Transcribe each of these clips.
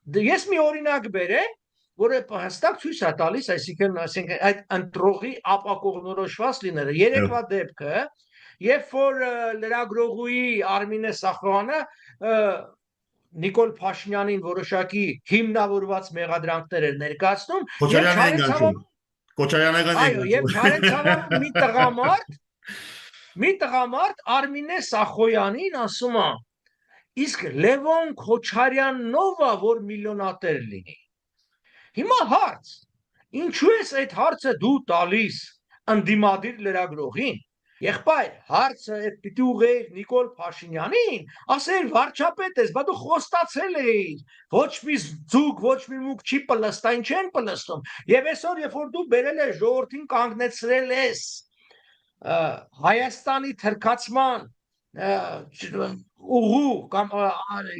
Ես մի օրինակ բերեմ, որը հստակ ցույց է տալիս, այսինքն այդ ընտրողի ապակողնորոշված լինելը։ Երեկվա դեպքը, երբ որ լրագրողուհի Արմինե Սախոյանը Նիկոլ Փաշինյանին որոշակի հիմնավորված մեղադրանքներ էր ներկայացնում, եւ Չարենցավանում մի տղամարդ Արմինե Սախոյանին ասում է. իսկ Լևոն Քոչարյանով է, որ միլիոնատեր լինի։ Հիմա հարց, ինչու ես այդ հարցը դու տալիս ընդդիմադիր լրագրողին։ Եղբայր, հարցը պիտի ուղղեիր Նիկոլ Փաշինյանին, ասեր վարչապետ ես, բա դու խոստացել էիր, ոչ մի ձուկ, ոչ մի մուկ չի պլստային չեն պլստում։ Եվ այսօր, երբ որ դու բերել ես ժողովրդին կանգնեցրել ես Հայաստանի թրքացման ուղու կամ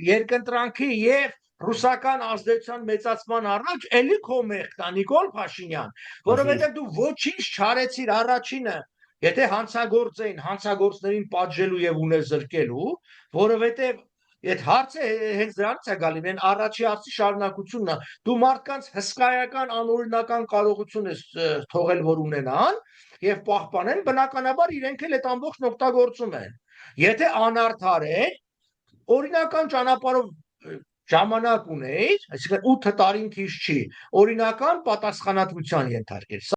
երկընտրանքի եւ ռուսական ազդեցության մեծացման առաջ էլի քո մեղքն է Նիկոլ Փաշինյան, որովհետեւ դու ոչինչ չարեցիր առաջինը, եթե հանցագործներին պատժելու եւ ուներ զրկելու, որովհետեւ այդ հարցը հենց դրանից է գալի, մեն առաջի հարցի շարունակությունն է, դու մարդկանց հսկայական անօրինական կարողություն ես թողել, որ ունենան եւ պահպանեն, բնականաբար իրենք էլ այդ ամբողջն օգտագործում են։ Եթե անարդար է, օրինական ճանապարհով ժամանակ ունեիր, այսինքն 8 տարին քիչ չի, օրինական պատասխանատվության ենթարկել։